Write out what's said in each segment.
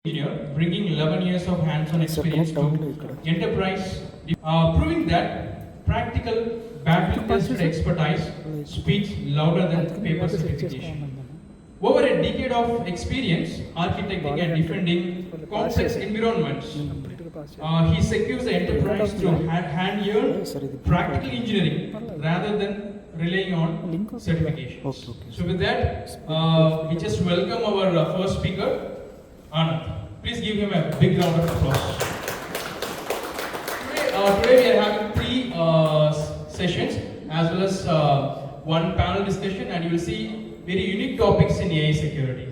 engineer, bringing 11 years of hands-on experience to enterprise, proving that practical battle-tested expertise speaks louder than paper certification. Over a decade of experience architecting and defending complex environments, he secures the enterprise through hand-earned practical engineering rather than relying on certifications. So with that, we just welcome our first speaker, Anand. Please give him a big round of applause. Today we are having three sessions as well as one panel discussion, and you will see very unique topics in AI security.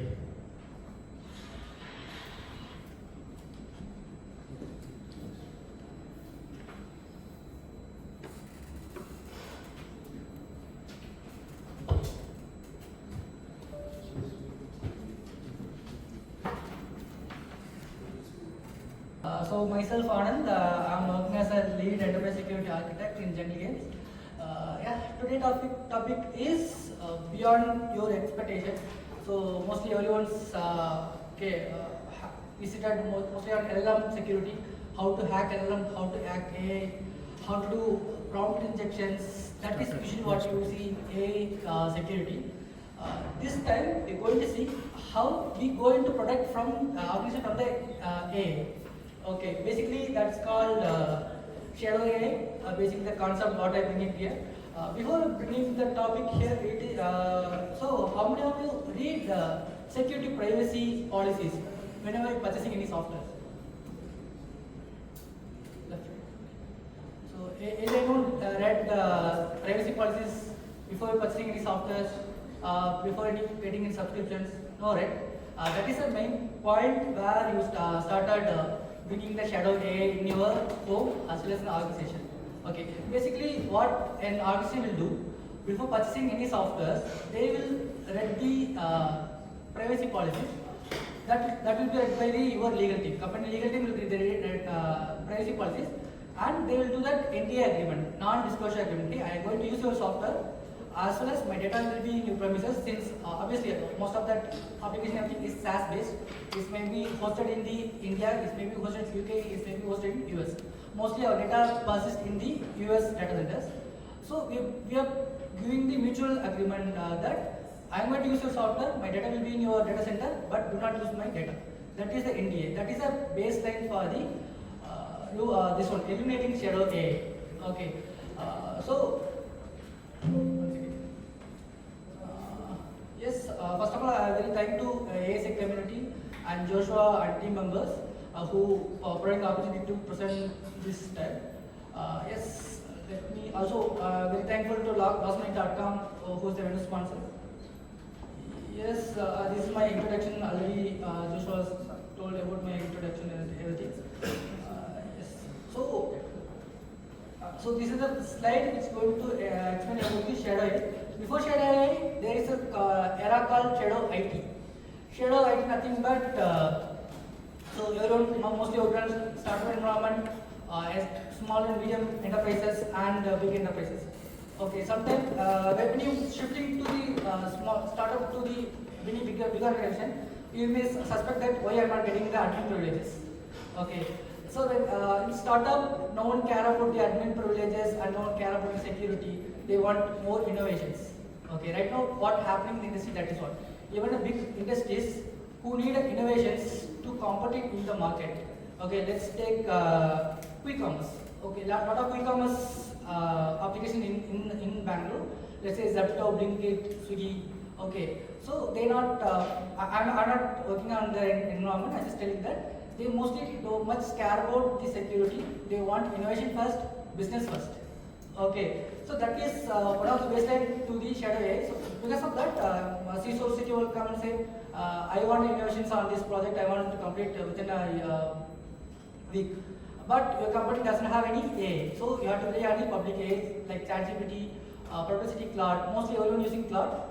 So myself Anand, I'm working as a lead enterprise security architect in Jungle Games. Today topic is beyond your expectation. So mostly everyone's visited mostly on LLM security, how to hack LLM, how to hack AI, how to do prompt injections. That is usually what you see in AI security. This time we're going to see how we going to protect from from the AI. Okay, basically that's called shadow AI. Basically the concept what I bring in here. Before bringing the topic here, it is, so how many of you read security privacy policies whenever you're purchasing any software? So if anyone read privacy policies before purchasing any software, before getting any subscriptions? No, right? That is the main point where you started bringing the shadow AI in your home as well as in the organization. Okay, basically what an organization will do before purchasing any software, they will read the privacy policies. That will be read by your legal team. Company legal team will read the privacy policies, and they will do that NDA agreement, non-disclosure agreement. I am going to use your software as well as my data will be in your premises, since obviously most of that application everything is SaaS based. It may be hosted in the India, it may be hosted in UK, it may be hosted in US. Mostly our data persists in the US data centers. So we are giving the mutual agreement that I am going to use your software, my data will be in your data center, but do not use my data. That is the NDA. That is a baseline for the this one, eliminating shadow AI. Okay. Yes, first of all, I am very thankful to ASEC community and Joshua and team members who provide the opportunity to present this time. Yes, let me also very thankful to lastminute.com who is the vendor sponsor. Yes, this is my introduction. Already Joshua told about my introduction and everything. Yes, so this is the slide which is going to explain about the shadow AI. Before shadow AI, there is a era called shadow IT. Shadow IT nothing but so everyone mostly organized startup environment, as small and medium enterprises and big enterprises. Okay, sometimes when you shifting to the small startup to the many bigger organization, you may suspect that why I am not getting the admin privileges. Okay. So then in startup, no one care about the admin privileges and no one care about the security. They want more innovations. Okay, right now what happening in the industry, that is what. Even the big industries who need innovations to compete in the market. Okay, let's take quick commerce. Okay, lot of quick commerce application in Bangalore. Let's say Zepto, Blinkit, Swiggy. Okay, so they not. I'm not working on the environment. I'm just telling that. They mostly don't much care about the security. They want innovation first, business first. Okay, so that is one of the baseline to the shadow AI. So because of that, CISO city will come and say, I want innovations on this project. I want to complete within a week. But your company doesn't have any AI, so you have to rely on the public AI like ChatGPT, Perplexity, Cloud. Mostly everyone using Cloud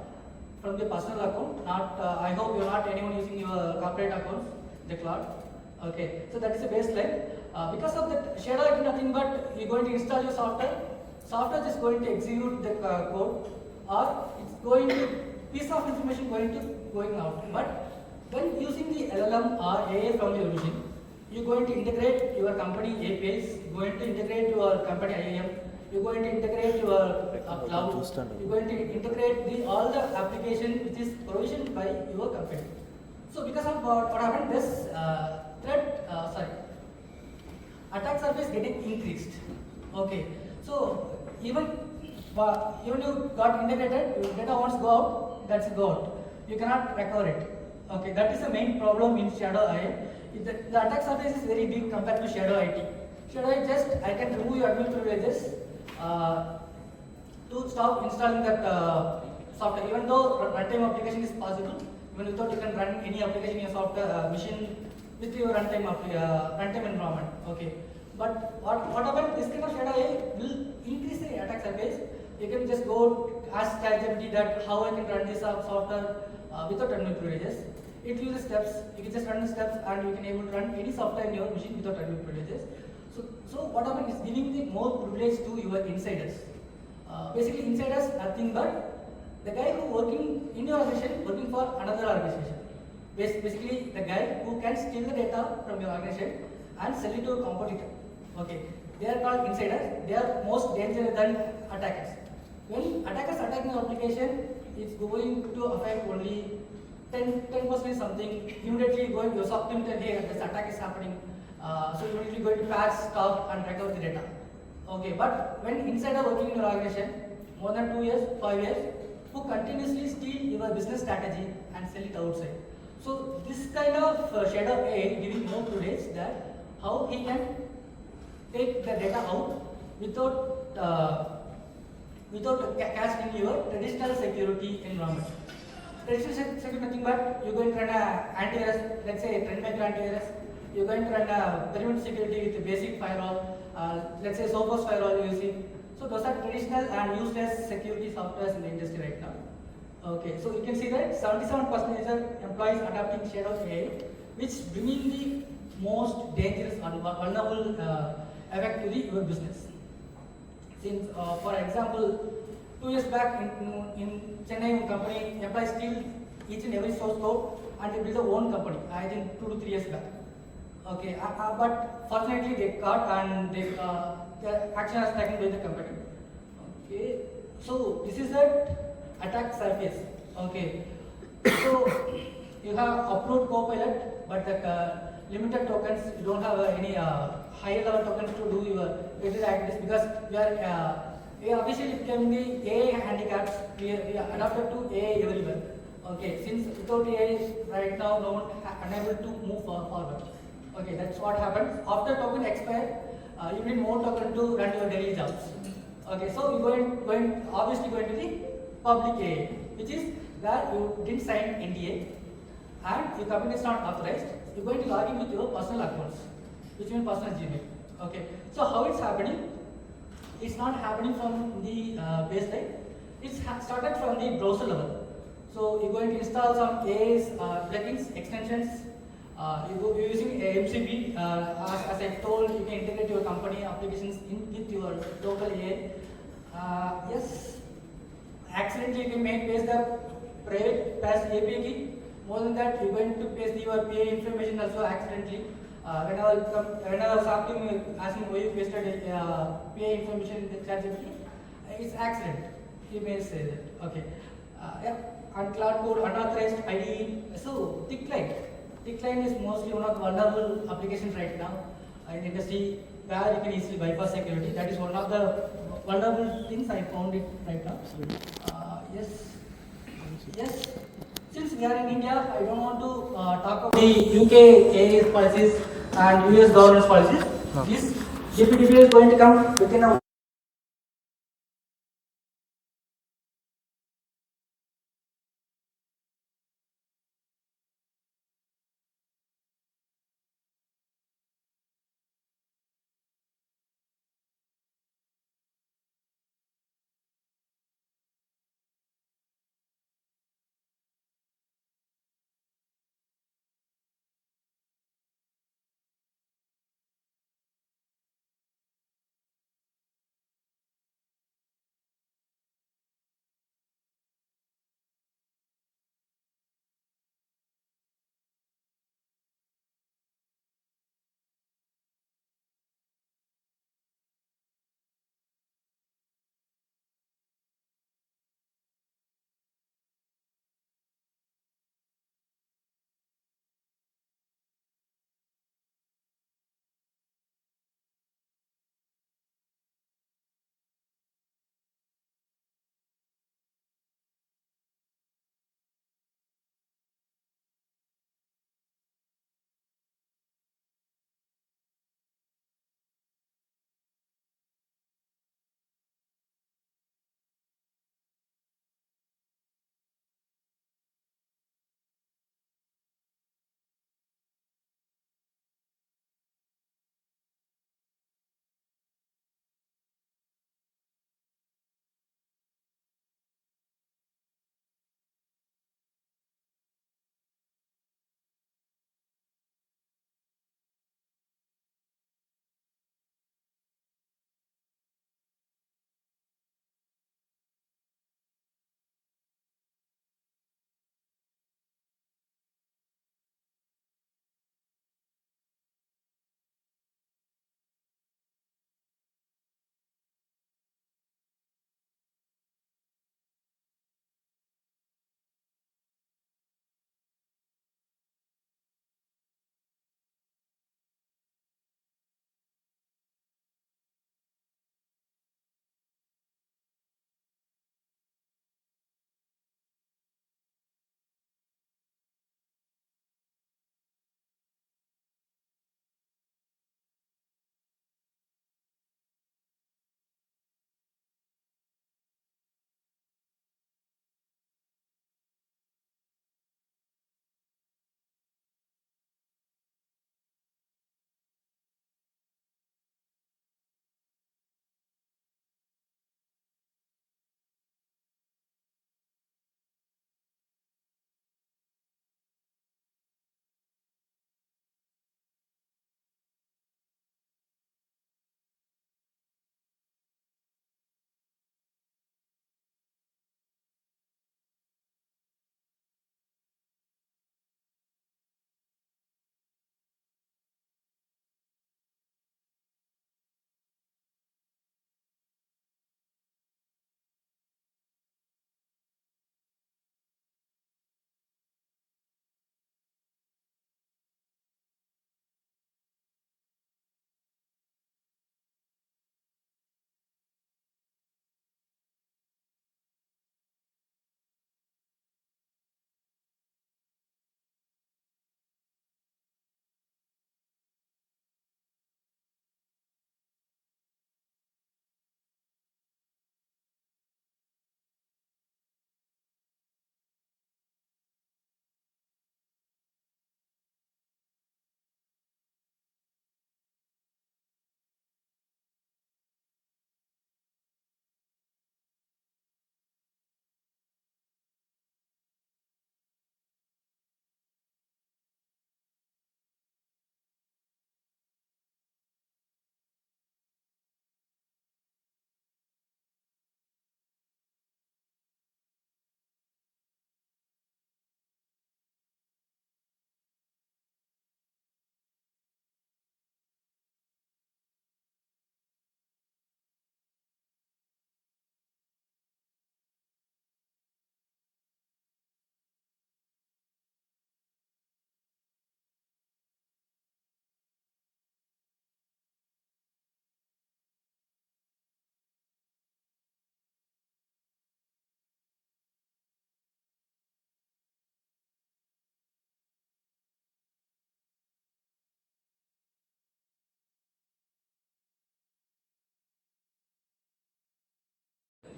from the personal account. Not I hope you're not anyone using your corporate accounts, the Cloud. Okay, so that is the baseline. Because of that, shadow IT nothing but you're going to install your software. Software is going to execute the code, or it's going to piece of information going out. But When using the LLM or AI from your machine, you're going to integrate your company APIs, you're going to integrate your company IAM, you're going to integrate your cloud, you're going to integrate all the application which is provisioned by your company. So because of what happened, this attack surface getting increased. Okay, so even you got integrated, your data wants go out, that's go out. You cannot recover it. Okay, that is the main problem in Shadow AI. The attack surface is very big compared to Shadow IT. Shadow IT just I can remove your admin privileges to stop installing that software. Even though runtime application is possible, even without you can run any application in your software machine with your runtime environment. Okay, but what about this kind of Shadow AI will increase the attack surface. You can just go ask ChatGPT that how I can run this software without admin privileges. It uses steps. You can just run the steps and you can able to run any software in your machine without admin privileges. So what happens is giving the more privilege to your insiders. Basically, insiders nothing but the guy who working in your organization working for another organization. Basically, the guy who can steal the data from your organization and sell it to a competitor. Okay, they are called insiders. They are most dangerous than attackers. When attackers attack your application, it's going to affect only 10% something. Immediately going your SOC team tell, hey, this attack is happening. So immediately going to patch, stop, and recover the data. Okay, but when insider working in your organization, more than 2 years, 5 years, who continuously steal your business strategy and sell it outside. So this kind of shadow AI giving more privilege that how he can take the data out without casting your traditional security environment. Traditional security nothing but you're going to run a antivirus, let's say Trendmaker antivirus. You're going to run a perimeter security with a basic firewall, let's say Sophos firewall you're using. So those are traditional and useless security softwares in the industry right now. Okay, so you can see that 77% of employees adopting shadow AI, which bringing the most dangerous and vulnerable effect to your business. Since, for example, 2 years back in Chennai, one company employees steal each and every source code and they build their own company. I think 2 to 3 years back. Okay, but fortunately they caught and the action was taken by the company. Okay, so this is that attack surface. Okay, so you have upload copilot, but the limited tokens. You don't have any higher level tokens to do your regular activities because we officially became the AI handicaps. We are adapted to AI everywhere. Okay, since without AI right now, no one unable to move forward. Okay, that's what happens. After token expire, you need more token to run your daily jobs. Okay, so you're obviously going to the public AI, which is where you didn't sign NDA and your company is not authorized. You're going to log in with your personal accounts, which means personal Gmail. Okay, so how it's happening? It's not happening from the baseline. It's started from the browser level. So you're going to install some AI's plugins, extensions. You're using MCP. As I told, you can integrate your company applications with your local AI. Yes, accidentally you can paste the private pass API key. More than that, you're going to paste your PA information also accidentally. When I was asking why you pasted PA information in the ChatGPT, it's accident. You may say that. Okay. Yeah. And cloud code, unauthorized ID. So Thickline. Thickline is mostly one of the vulnerable applications right now in the industry where you can easily bypass security. That is one of the vulnerable things I found it right now. Yes. Yes. Since we are in India, I don't want to talk about the UK AIS policies and US governance policies. This GPTP is going to come within a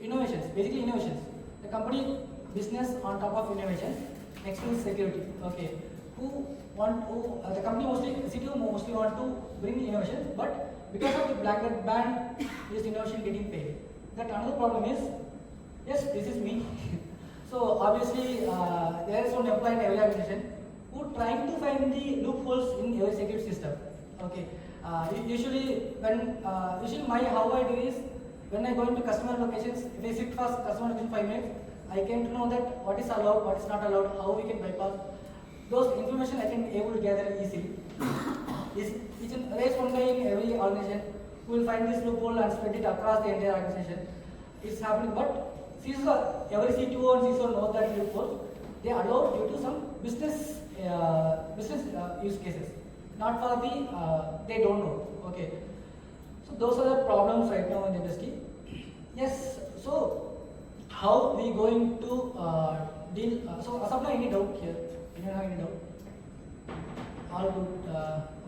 innovations, basically innovations. The company business on top of innovations. Next is security. Okay, the company mostly CTO mostly want to bring innovation, but because of the blanket ban, this innovation getting failed. That another problem is, yes, this is me. So obviously there is one employee in every organization who trying to find the loopholes in every security system. Okay, usually how I do is, when I go into customer locations, if I sit for customer location 5 minutes, I came to know that what is allowed, what is not allowed, how we can bypass. Those information I can able to gather easily. There is one guy in every organization who will find this loophole and spread it across the entire organization. It's happening, but every CTO and CISO know that loophole. They allow due to some business use cases, not for the they don't know. Okay, so those are the problems right now in the industry. Yes, so how we going to deal? So as of now, any doubt here? You don't have any doubt? All good.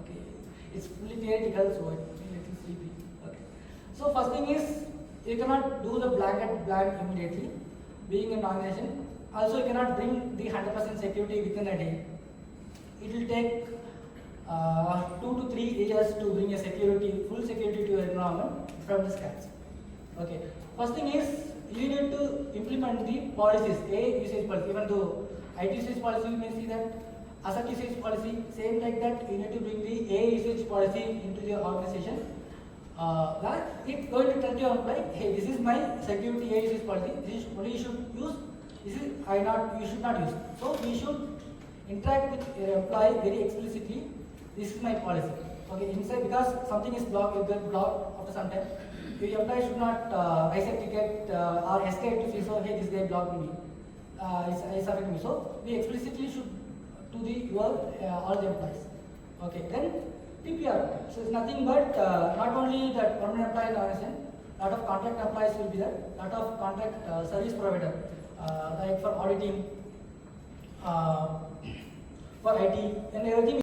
Okay, it's fully theoretical, so it may be a little sleepy. Okay, so first thing is, you cannot do the blanket ban immediately. Being an organization, also you cannot bring the 100% security within a day. It will take 2 to 3 years to bring a full security to your environment from the scratch. Okay. First thing is, you need to implement the policies, A usage policy. Even though IT usage policy, you may see that asset usage policy, same like that, you need to bring the A usage policy into the organization. That it's going to tell your employee, hey, this is my security A usage policy. This is only you should use. This is you should not use. So we should interact with your employee very explicitly. This is my policy. Okay, inside, because something is blocked, it get blocked after some time. Your employee should not raise a ticket or escalate to CISO, hey, this guy blocked me. It's affecting me. So we explicitly should to all the employees. Okay, then PPR. So it's nothing but not only that permanent employee in the organization, lot of contract employees will be there, lot of contract service provider, like for auditing, for IT, and everything.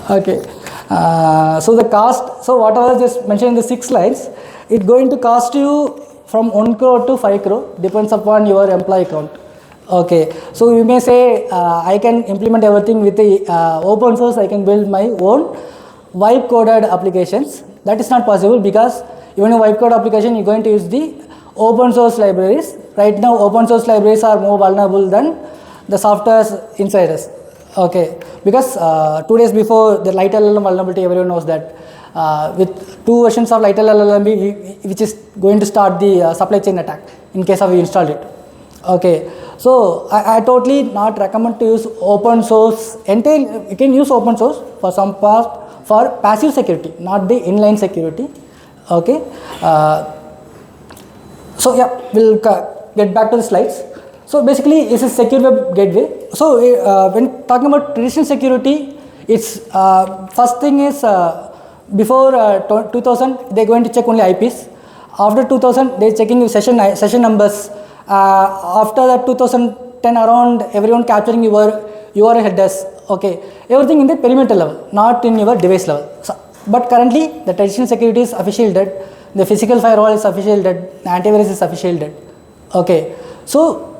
Okay. So the cost, so what I was just mentioning in the 6 slides, it's going to cost you from 1 crore to 5 crore, depends upon your employee count. Okay. So you may say, I can implement everything with the open source, I can build my own wipe coded applications. That is not possible, because even a wipe code application, you're going to use the open source libraries. Right now, open source libraries are more vulnerable than the software insiders. Okay, because 2 days before the light LLM vulnerability, everyone knows that with 2 versions of light LLM, which is going to start the supply chain attack in case of you installed it. Okay, so I totally not recommend to use open source. You can use open source for some part for passive security, not the inline security. Okay, so yeah, we'll get back to the slides. So basically, it's a secure web gateway. So when talking about traditional security, it's first thing is before 2000, they're going to check only IPs. After 2000, they're checking session numbers. After that 2010 around, everyone capturing your URL headers. Okay, everything in the perimeter level, not in your device level. So, but currently, the traditional security is officially dead. The physical firewall is officially dead. The antivirus is officially dead. Okay, so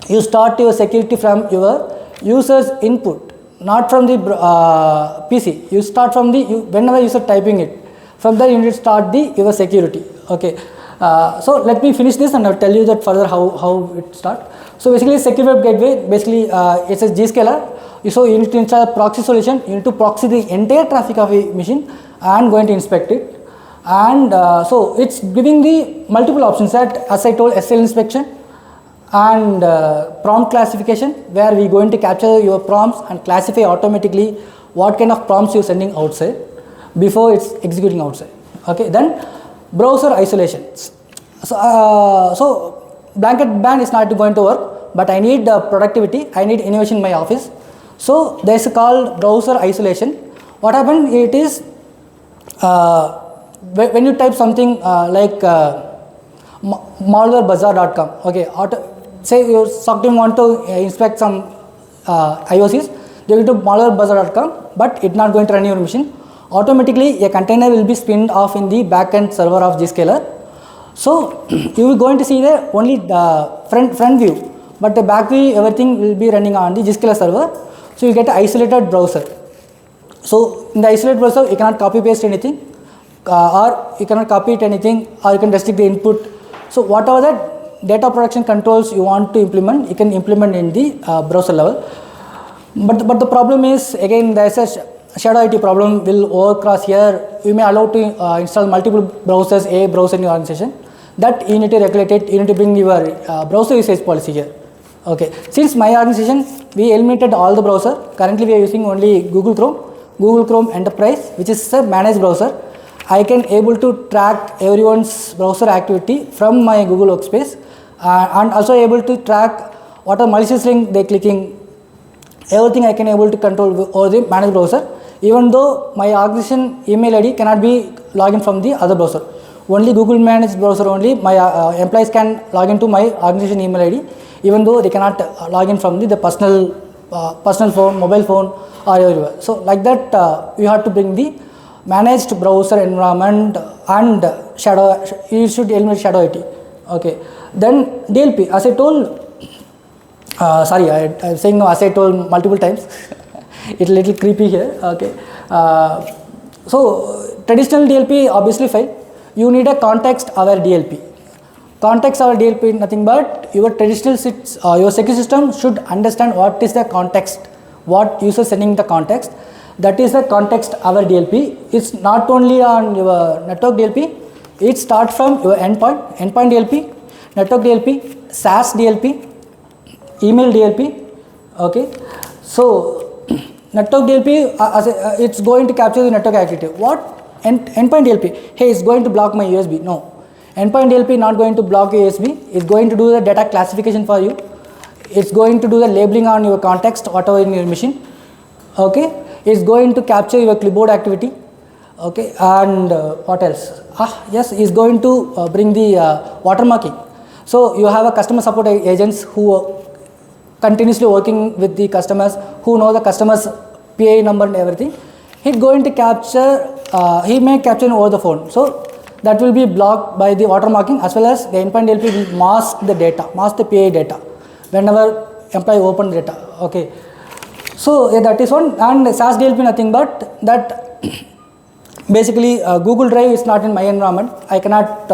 you start your security from your user's input, not from the PC. You start from whenever user typing it. From there you need to start your security. Okay. So let me finish this and I'll tell you that further how it starts. So basically secure web gateway, basically it's a Zscaler. So you need to install a proxy solution, you need to proxy the entire traffic of a machine and going to inspect it. And so it's giving the multiple options that, as I told, SL inspection and prompt classification, where we going to capture your prompts and classify automatically what kind of prompts you're sending outside before it's executing outside. Okay, then browser isolations. So blanket ban is not going to work, but I need productivity, I need innovation in my office. So there is called browser isolation. What happened? It is when you type something like malwarebazaar.com, okay, say your SOC team want to inspect some IOCs, they will do malwarebazaar.com, but it's not going to run your machine. Automatically a container will be spinned off in the backend server of Zscaler. So you will going to see the only the front view, but the back view everything will be running on the Zscaler server. So you get an isolated browser. So in the isolated browser you cannot copy paste anything, or you cannot copy it anything, or you can restrict the input. So whatever the data protection controls you want to implement, you can implement in the browser level. But the problem is, again, there is a shadow IT problem will overcross here. You may allow to install multiple browsers, a browser in your organization. That you need to regulate it, you need to bring your browser usage policy here. Okay. Since my organization, we eliminated all the browser. Currently we are using only Google Chrome Enterprise, which is a managed browser. I can able to track everyone's browser activity from my Google Workspace, and also able to track what are malicious link they clicking. Everything I can able to control over the managed browser, even though my organization email ID cannot be login from the other browser. Only Google managed browser only my employees can log into my organization email ID, even though they cannot log in from the personal phone, mobile phone, or everywhere. So like that you have to bring the managed browser environment and shadow. You should eliminate shadow IT. Okay. Then DLP, as I told. Sorry, I'm saying as I told multiple times. It's a little creepy here. Okay. So traditional DLP obviously fail. You need a context-aware DLP. Context-aware DLP nothing but your traditional your security system should understand what is the context, what user sending the context. That is the context-aware DLP. It's not only on your network DLP. It starts from your endpoint DLP, network DLP, SaaS DLP, email DLP. Okay. So network DLP it's going to capture the network activity. What? Endpoint DLP, hey, it's going to block my USB. No, endpoint DLP not going to block your USB. It's going to do the data classification for you. It's going to do the labeling on your context, whatever in your machine. Okay. It's going to capture your clipboard activity. Okay. And what else? Yes, it's going to bring the watermarking. So you have a customer support agents who continuously working with the customers, who know the customers PA number and everything. He's going to capture, he may capture over the phone. So that will be blocked by the watermarking, as well as the endpoint DLP will mask the data, mask the PA data whenever employee open data. Okay. So yeah, that is one. And SaaS DLP nothing but that basically Google Drive is not in my environment. I cannot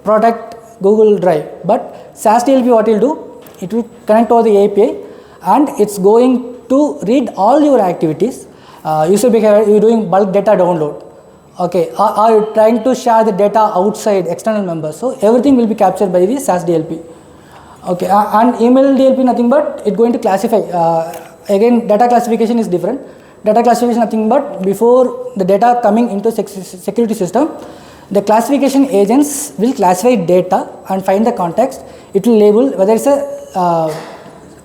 protect Google Drive, but SaaS DLP what it will do, it will connect over the API and it's going to read all your activities. User behavior, you're doing bulk data download. Okay, are you trying to share the data outside external members? So everything will be captured by the SaaS DLP. Okay, and email DLP nothing but it's going to classify. Again, data classification is different. Data classification nothing but before the data coming into security system, the classification agents will classify data and find the context. It will label whether it's a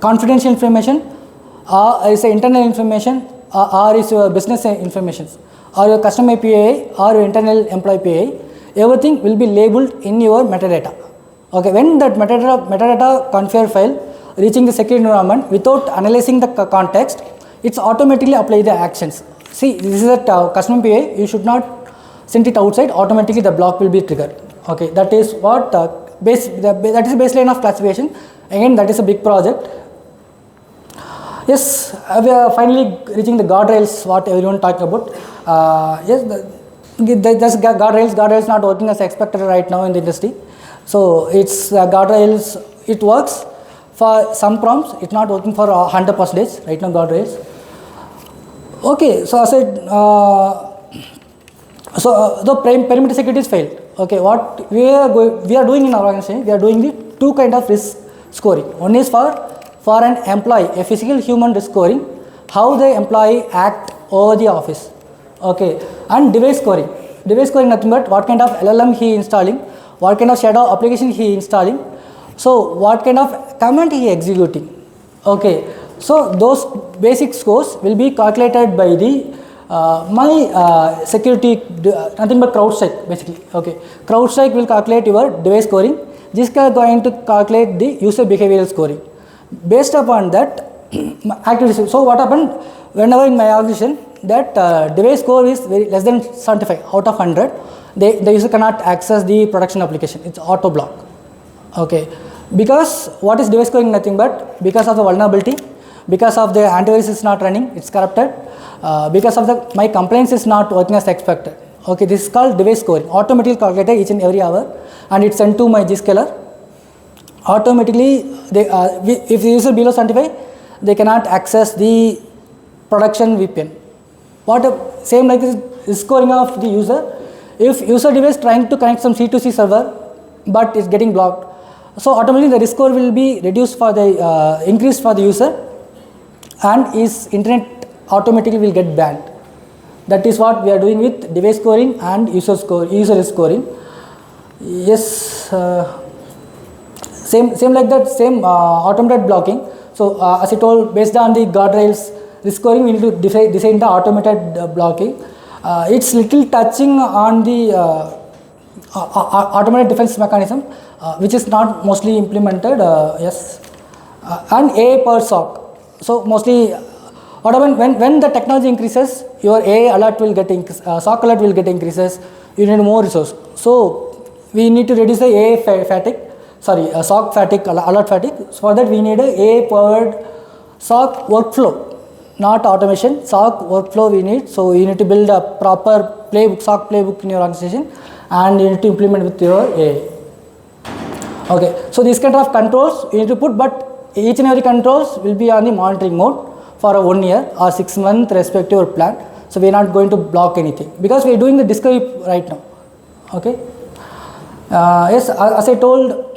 confidential information or it's a internal information or it's your business information or your customer API or your internal employee API. Everything will be labeled in your metadata. Okay, when that metadata configure file reaching the security environment without analyzing the context, it's automatically apply the actions. See, this is a customer PA, you should not send it outside, automatically the block will be triggered. Okay, that is what that is the baseline of classification. Again, that is a big project. Yes, we are finally reaching the guardrails what everyone talked about. Yes, Just guardrails not working as expected right now in the industry. So it's guardrails, it works for some prompts, it's not working for 100% right now guardrails. Okay, so I said, the perimeter security is failed. Okay, what we are doing in our organization, we are doing the two kind of risk scoring. One is for an employee, a physical human risk scoring, how the employee act over the office. Okay, and device scoring. Device scoring nothing but what kind of LLM he installing, what kind of shadow application he installing, so what kind of command he executing. Okay, so those basic scores will be calculated by the my security, nothing but CrowdStrike basically. Okay, CrowdStrike will calculate your device scoring. This is going to calculate the user behavioral scoring. Based upon that activity. So what happened whenever in my organization that device score is less than 75 out of 100, the user cannot access the production application. It's auto block. Okay, because what is device scoring? Nothing but because of the vulnerability, because of the antivirus is not running, it's corrupted, because of the my complaints is not working as expected. Okay, this is called device scoring. Automatically calculated each and every hour, and it's sent to my Zscaler. Automatically, if the user below 75, they cannot access the production VPN. Same like this scoring of the user. If user device trying to connect some C2C server, but is getting blocked, so automatically the risk score will be reduced for the increased for the user, and his internet automatically will get banned. That is what we are doing with device scoring and user risk scoring. Yes, same like that, same automated blocking. So as I told, based on the guardrails risk scoring, we need to design the automated blocking. It's little touching on the automated defense mechanism, which is not mostly implemented. Yes, and AI per SOC. So mostly, what happens when the technology increases, your AI alert will get SOC alert will get increases. You need more resource. So we need to reduce the AI fatigue. Sorry, SOC fatigue, alert fatigue. So for that we need a AI powered SOC workflow, not automation. SOC workflow we need. So you need to build a proper playbook, SOC playbook in your organization, and you need to implement with your AI. Okay, so these kind of controls you need to put, but each and every controls will be on the monitoring mode for 1 year or 6 months respective plan. So we are not going to block anything because we are doing the discovery right now. Okay. Yes, as I told,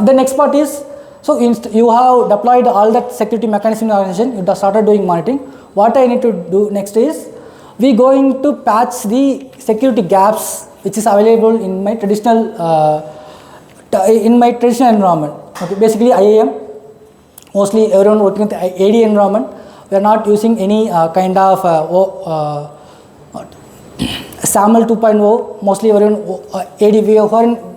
the next part is, so you have deployed all that security mechanism in the organization, you have started doing monitoring. What I need to do next is, we going to patch the security gaps which is available in my traditional environment. Okay, basically IAM, mostly everyone working with AD environment. We are not using any kind of SAML 2.0, mostly everyone AD. We are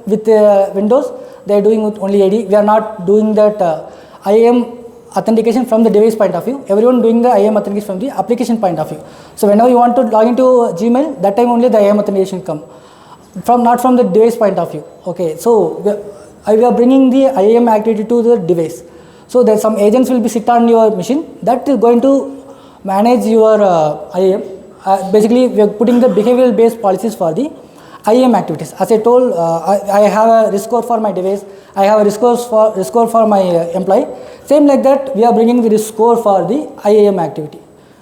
with Windows, they are doing with only AD. We are not doing that IAM authentication from the device point of view. Everyone doing the IAM authentication from the application point of view. So whenever you want to log into Gmail, that time only the IAM authentication come, not from the device point of view. Okay, so we are bringing the IAM activity to the device. So there some agents will be sit on your machine that is going to manage your IAM. Basically, we are putting the behavioral based policies for the IAM activities. As I told, I have a risk score for my device. I have a risk score for my employee. Same like that, we are bringing the risk score for the IAM activity.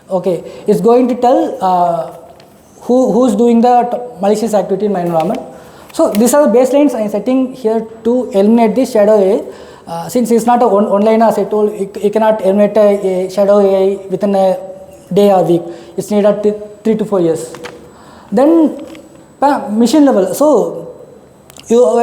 Okay, it's going to tell who's doing the malicious activity in my environment. So these are the baselines I am setting here to eliminate the shadow AI. Since it's not a online, as I told, you cannot eliminate a shadow AI within a day or week. It's needed 3 to 4 years. Then mission level. So your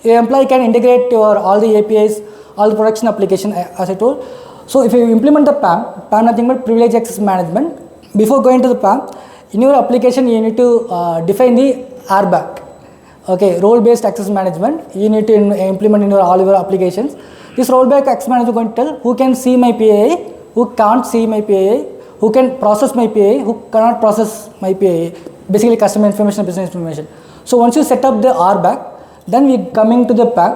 employee can integrate your all the APIs, all the production application, as I told. So if you implement the PAM nothing but privilege access management. Before going to the PAM, in your application you need to define the RBAC. Okay, role-based access management. You need to implement in all your applications. This role-based access management is going to tell who can see my PAI, who can't see my PAI, who can process my PAI, who cannot process my PAI. Basically, customer information, business information. So once you set up the RBAC, then we coming to the PAM.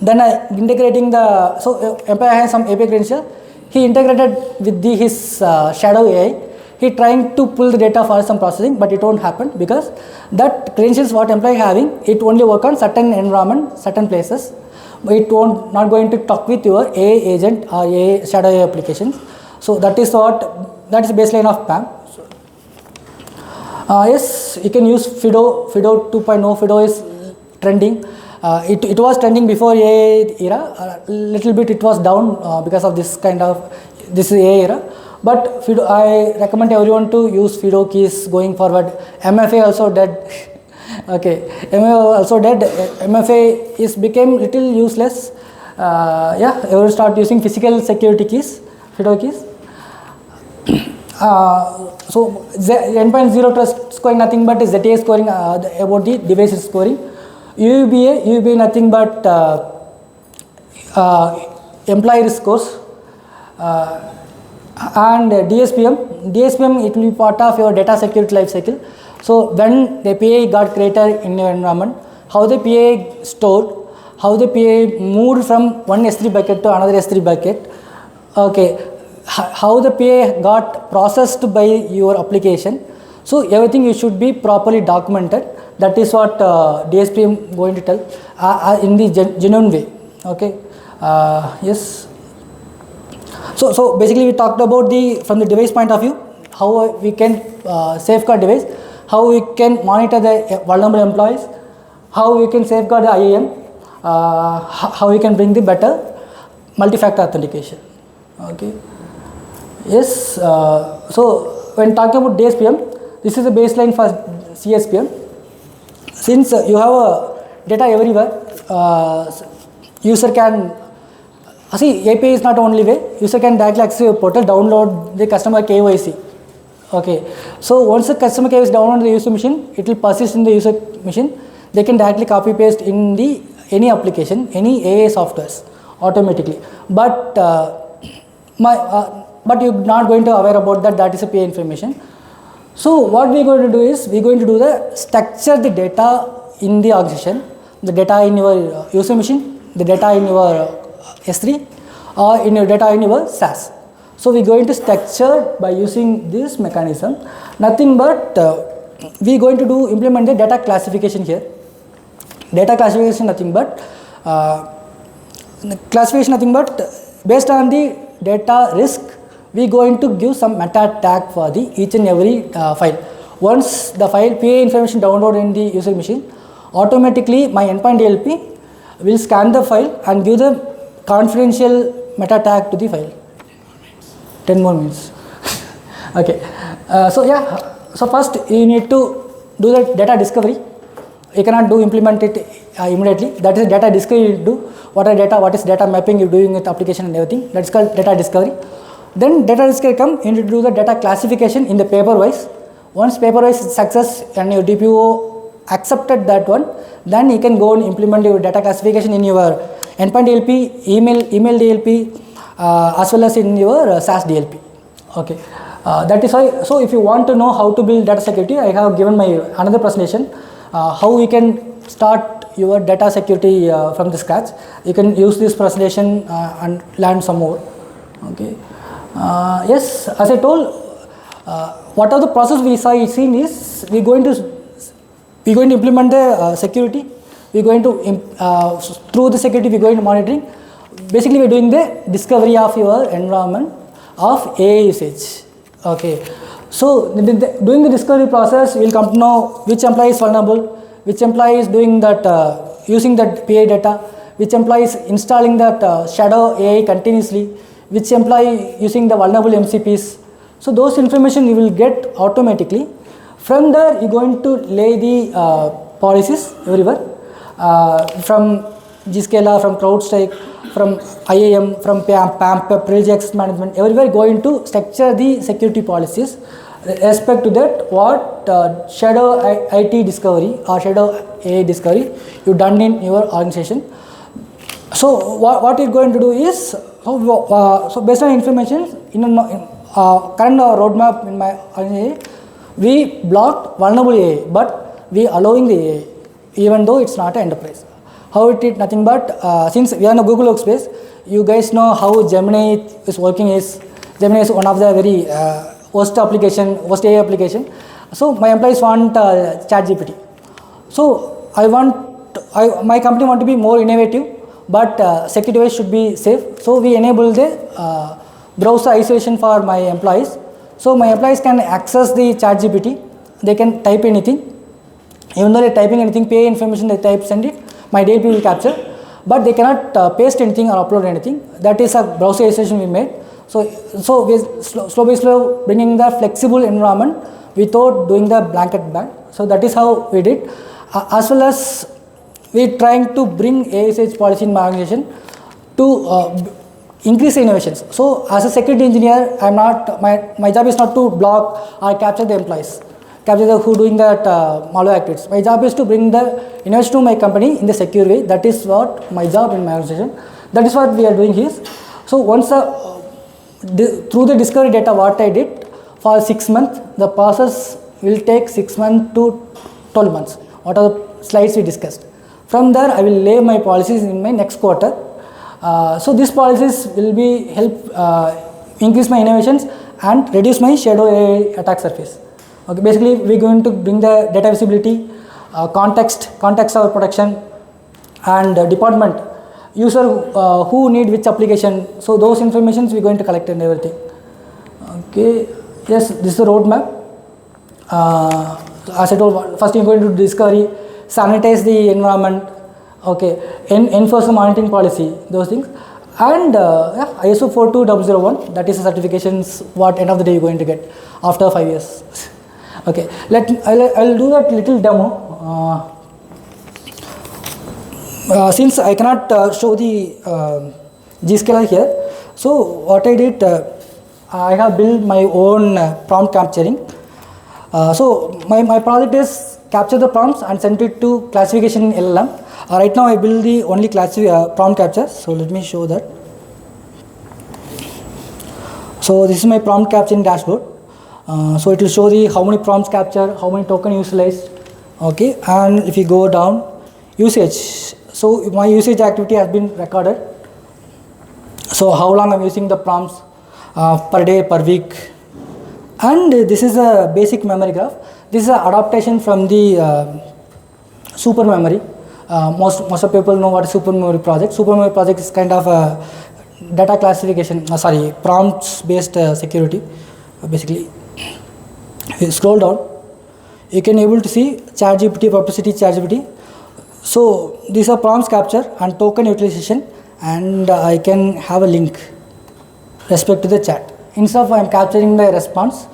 Then integrating the, so employee has some API credential. He integrated with his shadow AI. he trying to pull the data for some processing, but it won't happen because that credentials what employee having, it only work on certain environment, certain places. It won't not going to talk with your AI agent or AI shadow AI applications. So that is the baseline of PAM. Yes, you can use Fido 2.0. Fido is trending. It was trending before AI era. Little bit it was down because of this AI era. But Fido, I recommend everyone to use Fido keys going forward. MFA also dead. Okay, MFA also dead. MFA is became little useless. Yeah, everyone start using physical security keys, Fido keys. So endpoint zero trust scoring nothing but ZTA scoring about the devices scoring. UUBA nothing but employee risk scores. And DSPM it will be part of your data security life cycle. So when the PA got created in your environment, how the PA stored, how the PA moved from one S3 bucket to another S3 bucket, okay, how the PA got processed by your application. So everything you should be properly documented. That is what DSPM going to tell in the genuine way. Okay, yes. So basically we talked about from the device point of view, how we can safeguard device, how we can monitor the vulnerable employees, how we can safeguard the IAM, how we can bring the better multi-factor authentication. Okay. Yes. So when talking about DSPM, this is a baseline for CSPM. Since you have data everywhere, user can see API is not only way. User can directly access your portal, download the customer KYC. Okay. So once the customer KYC is downloaded on the user machine, it will persist in the user machine. They can directly copy paste in the any application, any AI softwares automatically. But but you're not going to aware about that. That is a PA information. So what we're going to do is we're going to do the structure the data in the organization, the data in your user machine, the data in your S3 or in your data in your SaaS. So we're going to structure by using this mechanism. Nothing but we're going to implement the data classification here. Data classification nothing but based on the data risk, we're going to give some meta tag for the each and every file. Once the file PA information download in the user machine, automatically my endpoint DLP will scan the file and give the confidential meta tag to the file. 10 more minutes. Okay. So yeah. So first you need to do the data discovery. You cannot implement it immediately. That is data discovery. You do what is data mapping. You're doing with application and everything. That's called data discovery. Then data discovery come. You need to do the data classification in the paper wise. Once paper wise success and your DPO accepted that one, then you can go and implement your data classification in your endpoint DLP, email DLP, as well as in your SaaS DLP. Okay, that is why. So if you want to know how to build data security, I have given my another presentation. How we can start your data security from the scratch. You can use this presentation and learn some more. Okay. Yes, as I told, what are the process we seen is we're going to implement the security. We're going to through the security we're going to monitoring. Basically, we're doing the discovery of your environment of AI usage. Okay. So doing the discovery process, we'll come to know which employee is vulnerable, which employee is doing that using that PA data, which employee is installing that shadow AI continuously, which employee using the vulnerable MCPs. So those information you will get automatically. From there, you're going to lay the policies everywhere from Zscaler, from CrowdStrike, from IAM, from PAM, privilege access management. Everywhere going to structure the security policies. Respect to that, what shadow IT discovery or shadow AI discovery you done in your organization. So what you're going to do is so based on information in current roadmap in my organization, we blocked vulnerable AI, but we allowing the AI even though it's not an enterprise. How it is nothing but since we are in a Google workspace, you guys know how Gemini is working. Gemini is one of the very worst AI application. So my employees want ChatGPT. So my company want to be more innovative, but security wise should be safe. So we enable the browser isolation for my employees. So my employees can access the ChatGPT. They can type anything. Even though they're typing anything, pay information, they type, send it, my DLP will capture. But they cannot paste anything or upload anything. That is a browser isolation we made. So we're slow by slow bringing the flexible environment without doing the blanket ban. So that is how we did. As well as we're trying to bring AI policy in my organization to increase innovations. So as a security engineer, I'm not, my job is not to block or capture the employees, capture the who doing that malware activities. My job is to bring the innovation to my company in the secure way. That is what my job in my organization. That is what we are doing here. So once through the discovery data what I did for 6 months, the process will take 6 months to 12 months. What are the slides we discussed. From there, I will lay my policies in my next quarter. So these policies will be increase my innovations and reduce my shadow AI attack surface. Okay, basically we're going to bring the data visibility, context our protection, and department, user who need which application. So those informations we're going to collect and everything. Okay, yes, this is the roadmap. As I told, first you're going to do discovery, sanitize the environment, okay, enforce the monitoring policy, those things, and ISO 42001, that is the certifications what end of the day you're going to get after 5 years. Okay, I'll do that little demo. Since I cannot show the G-scaler here, so what I did, I have built my own prompt capturing. So my project is capture the prompts and send it to classification in LLM. Right now I build the only prompt capture. So let me show that. So this is my prompt capturing dashboard. So it will show the how many prompts captured, how many token utilized. Okay, and if you go down, usage. So my usage activity has been recorded. So how long I'm using the prompts per day, per week. And this is a basic memory graph. This is an adaptation from the super memory. Most of people know what is super memory project. Super memory project is kind of a data classification, prompts based security. Basically, if you scroll down, you can able to see ChatGPT, Perplexity, ChatGPT. So these are prompts capture and token utilization, and I can have a link respect to the chat. Instead of I'm capturing the response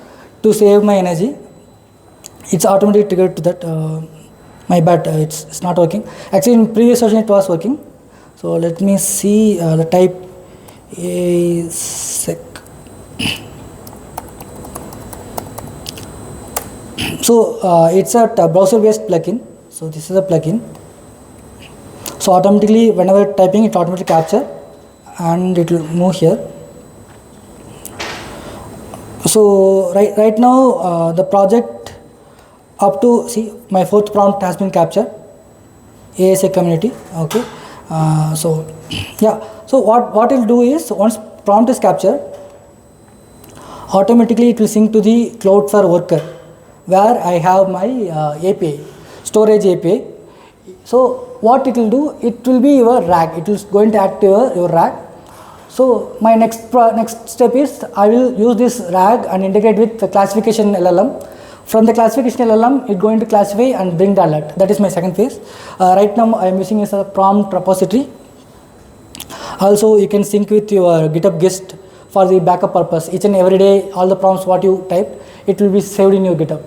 to save my energy, it's automatically triggered to that. My bad, it's not working. Actually, in previous session it was working. So let me see the type a sec. So it's a browser-based plugin. So this is a plugin. So automatically, whenever typing, it automatically capture, and it will move here. So right now the project up to see my 4th prompt has been captured. ASA community. Okay. So yeah. So what it'll do is once prompt is captured, automatically it will sync to the Cloudflare worker where I have my API, storage API. So what it will do? It will be your RAG. It is going to act your RAG. So my next step is I will use this RAG and integrate with the classification LLM. From the classification LLM, it's going to classify and bring the alert. That is my second phase. Right now I am using as a prompt repository. Also you can sync with your GitHub Gist for the backup purpose. Each and every day all the prompts what you typed, it will be saved in your GitHub.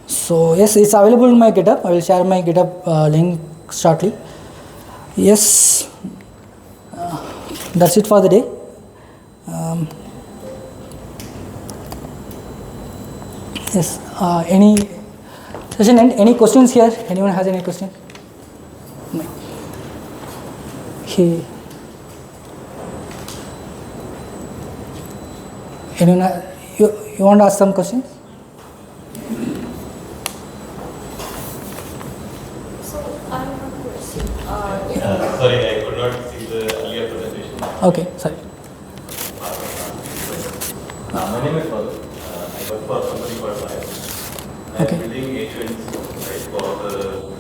So yes, it's available in my GitHub. I will share my GitHub link shortly. Yes, that's it for the day. Yes, any session and any questions here? Anyone has any question? Okay. Anyone? You want to ask some questions? Sorry, I could not see the earlier presentation. Okay, sorry. My name is Madhu. I work for a company called Lion. I Okay. am building agents, right, for the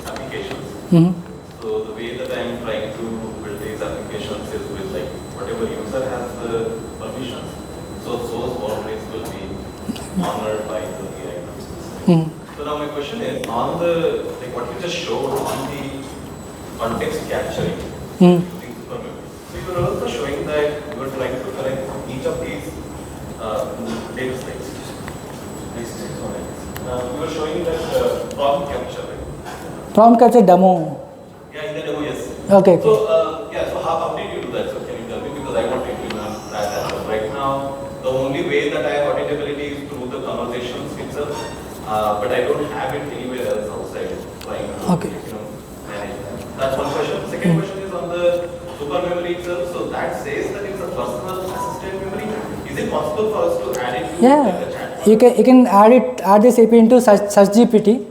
applications. Mm-hmm. So the way that I am trying to build these applications is with like whatever user has the permissions. So those boundaries will be honored by the AI tools. Mm-hmm. So now my question is on the like what you just showed on the context capturing. Mm-hmm. Using supermemory. So you were also showing that you were trying to connect each of these data sets. You were showing that prompt capture, right? Prompt capture demo. Yeah, in the demo, yes. Okay. So, so how did you do that? So, can you tell me? Because I want to implement that as well. Right now, the only way that I have auditability is through the conversations itself, but I don't have it anywhere else outside trying to Okay. manage that. That's one question. Second question is on the super memory itself. So, that says that it's a personal assisted memory. Is it possible for us to add it to Yeah, the chat? you can add this API into search GPT.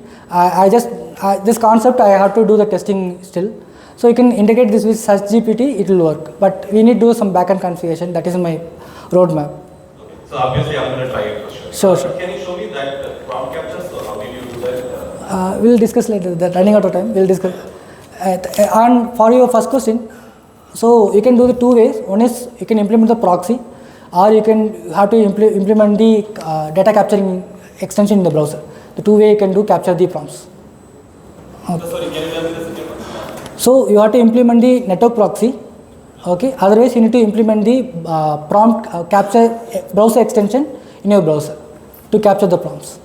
This concept I have to do the testing still. So you can integrate this with search GPT, it will work. But we need to do some backend configuration. That is my roadmap. Okay. So obviously I'm going to try it for sure. Sure. Can you show me that prompt capture? So how did you do that? We'll discuss later. That running out of time. We'll discuss. And for your first question, so you can do the two ways. One is you can implement the proxy, or you can have to implement the data capturing extension in the browser. The two way you can do capture the prompts. Sorry, can you tell me the second one? So you have to implement the network proxy. Okay. Otherwise, you need to implement the prompt capture browser extension in your browser to capture the prompts.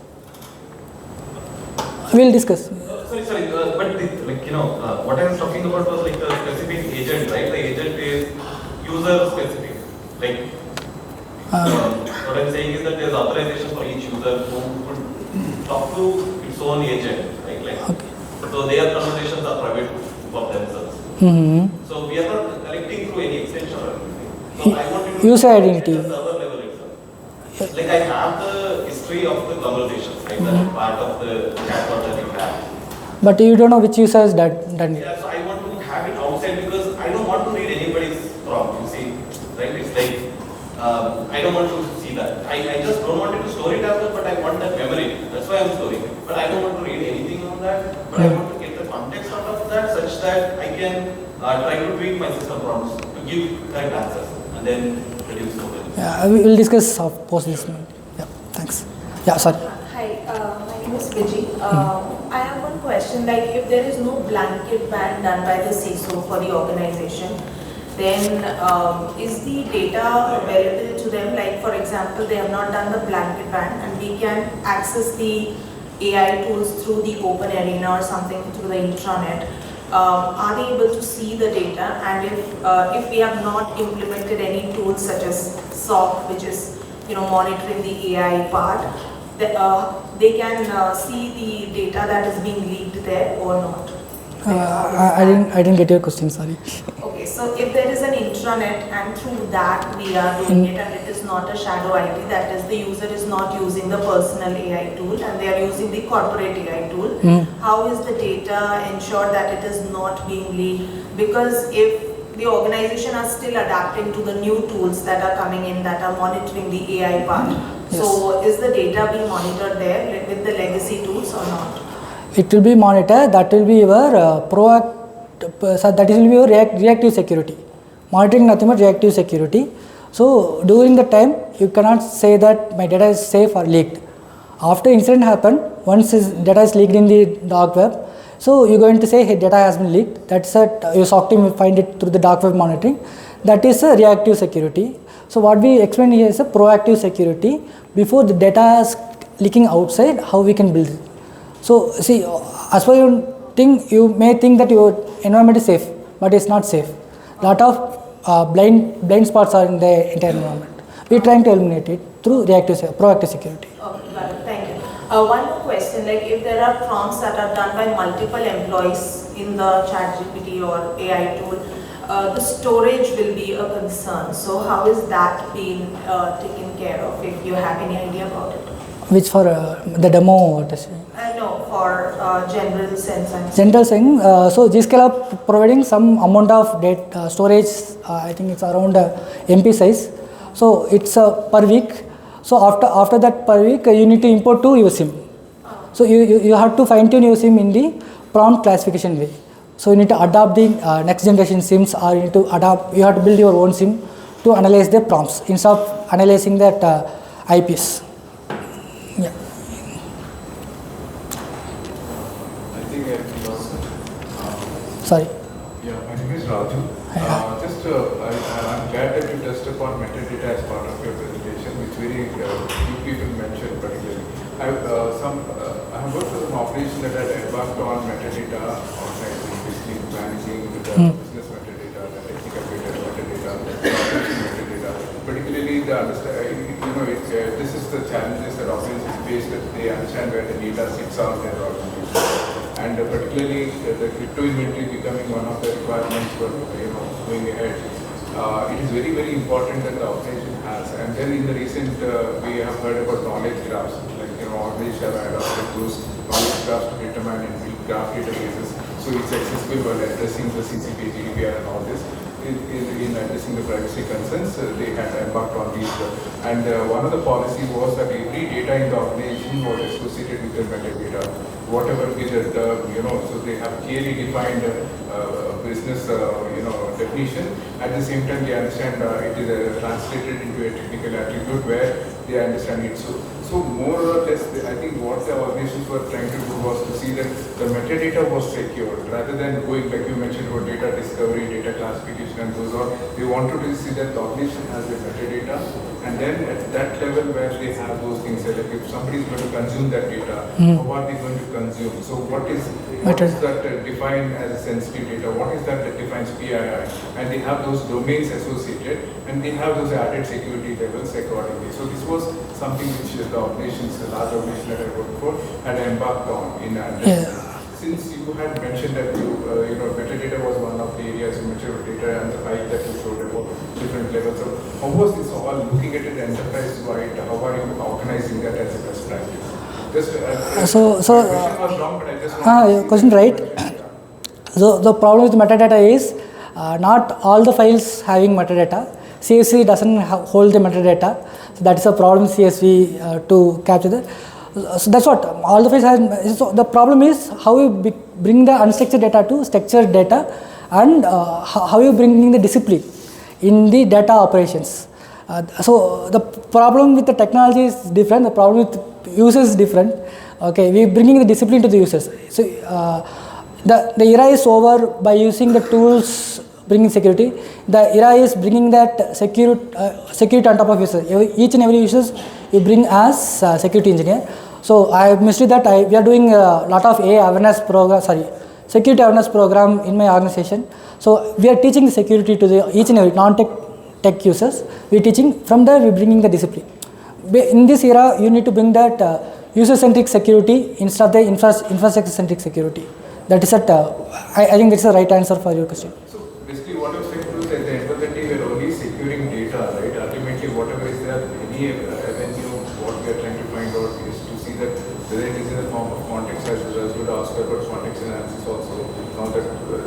We'll discuss. Sorry, but what I was talking about was like the specific agent, right? The agent is user specific. Like, what I'm saying is that there's authorization for each user who could talk to its own agent, right? Like, Okay. so their conversations are private for themselves. Mm-hmm. So we are not connecting through any extension or anything. So I want to User identity. at the server level itself. Like I have the history of the conversations, right? That's part of the chatbot that you have. But you don't know which user has done it. Yeah, so I want to have it outside because I don't want to read anybody's prompt, you see, right? It's like, I don't want to see that. I just don't want it to store it as well, but I want that memory. That's why I'm storing it. But I don't want to read anything on that, but I want to get the context out of that such that I can try to tweak my system prompts to give correct answers and then reduce the overage. Yeah, we will discuss post this. Yeah, thanks. Yeah, sorry. Hi, my name is Vijay. I have one question. Like, if there is no blanket ban done by the CISO for the organization, then is the data available to them? Like, for example, they have not done the blanket ban, and we can access the AI tools through the open arena or something through the intranet. Are they able to see the data? And if we have not implemented any tools such as SOC, which is monitoring the AI part, they can see the data that is being leaked there or not? I didn't get your question. Sorry. Okay, so if there is an intranet and through that we are doing it and it is not a shadow IT, that is the user is not using the personal AI tool and they are using the corporate AI tool, how is the data ensured that it is not being leaked? Because if the organization are still adapting to the new tools that are coming in that are monitoring the AI part, so is the data being monitored there with the legacy tools or not? It will be monitored. That will be your that will be your reactive security. Monitoring nothing but reactive security. So during the time you cannot say that my data is safe or leaked. After incident happened, once data is leaked in the dark web, so you're going to say, hey, data has been leaked. That's your SOC team will find it through the dark web monitoring. That is a reactive security. So what we explain here is a proactive security. Before the data is leaking outside, how we can build it. So see, as per your thing, you may think that your environment is safe, but it's not safe. Lot of blind spots are in the entire environment. We're trying to eliminate it through proactive security. Okay, got it. Thank you. One more question, like if there are prompts that are done by multiple employees in the ChatGPT or AI tool, the storage will be a concern. So how is that being taken care of, if you have any idea about it? Which for the demo testing? No, for general sense. General saying, so G-Scale are providing some amount of storage, I think it's around MP size. So it's per week. So after that per week, you need to import to your SIM. So you have to fine tune your SIM in the prompt classification way. So you need to adopt the next generation SIMs, or you need to adopt. You have to build your own SIM to analyze the prompts instead of analyzing that IPs. Yeah. I think I lost it. Sorry. Yeah, my name is Raju. I'm glad that you touched upon metadata as part of your presentation, which very few people mentioned particularly. I have worked with an operation that had embarked on metadata, organizing, basically managing the business metadata, the technical metadata, the operation metadata. Particularly, this is the challenges that organizations face, that they understand where the data sits out their organization. And particularly the crypto inventory becoming one of the requirements for going ahead. It is very, very important that the organization has. And then in the recent, we have heard about knowledge graphs. Like organizations have adopted those knowledge graphs to determine and build graph databases. So it's accessible while addressing the CCP, GDPR and all this. In addressing the privacy concerns, they had embarked on these. And one of the policy was that every data in the organization was associated with the metadata. Whatever be the so they have clearly defined business, definition. At the same time, they understand it is translated into a technical attribute where they understand it. So more or less, I think what the organizations were trying to do was to see that the metadata was secured, rather than going, like you mentioned, about data discovery, data classification, and those all. They wanted to see that the organization has the metadata, and then at that level where they have those things, like if somebody is going to consume that data, how are they going to consume? So what is that defined as a sensitive data? What is that defines PII? And they have those domains associated, and they have those added security levels accordingly. So this was something which the organizations, the large organization that I worked for, had embarked on in Since you had mentioned that metadata was one of the areas you mentioned, data and the pipe that you showed about different levels of, how was this all looking at it enterprise-wide? How are you organizing that as a best practice? Just, So question was wrong, but I just want your question right. So the problem with metadata is not all the files having metadata. CSV doesn't hold the metadata. So that is a problem CSV to capture that. So that's what all the files have. So the problem is how you bring the unstructured data to structured data, and how you bring the discipline in the data operations. So the problem with the technology is different. The problem with users is different. Okay, we bringing the discipline to the users. So the era is over by using the tools bringing security. The era is bringing that security on top of users. Each and every users you bring as security engineer. So I missed it that we are doing a lot of security awareness program in my organization. So we are teaching the security to each and every non-tech users. We are teaching, from there we are bringing the discipline. In this era, you need to bring that user-centric security instead of the infrastructure-centric security. That is I think that's the right answer for your question. So basically what I'm saying is that at the end of the day, we're only securing data, right? Ultimately, whatever is there, any avenue, what we are trying to find out is to see that whether it is in the form of context, as well as good ask about context analysis also, now that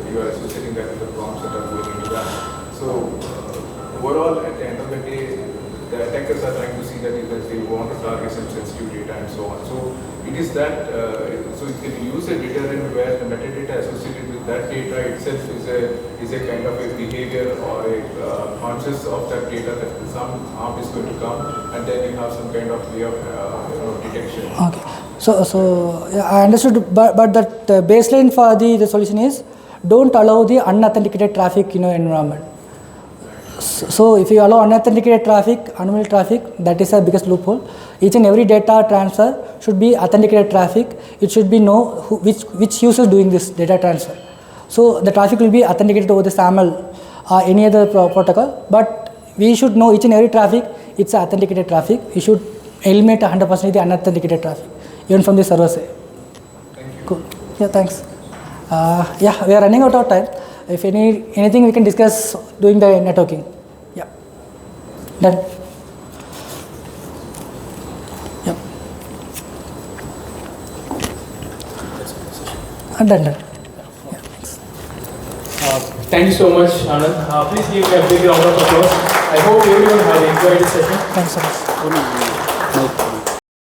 you are associating that with the prompts that are going into that. So overall, at the end of the day, the attackers are trying to see that they want to target some sensitive data and so on. So it is that, so you can use a deterrent where the metadata associated with that data itself is a kind of a behavior or a conscious of that data that some harm is going to come, and then you have some kind of way of detection. Okay. So yeah, I understood, but that baseline for the solution is don't allow the unauthenticated traffic in your environment. So if you allow unauthenticated traffic, anomalous traffic, that is the biggest loophole. Each and every data transfer should be authenticated traffic. It should be which user is doing this data transfer. So the traffic will be authenticated over the SAML or any other protocol. But we should know each and every traffic, it's authenticated traffic. We should eliminate 100% the unauthenticated traffic, even from the server side. Thank you. Cool. Yeah, thanks. Yeah, we are running out of time. If anything we can discuss doing the networking. Yeah. Done. Yep. Done. Yeah, thanks. Thank you so much, Anand. Please give me a big round of applause. I hope everyone has enjoyed the session. Thanks so much. Right.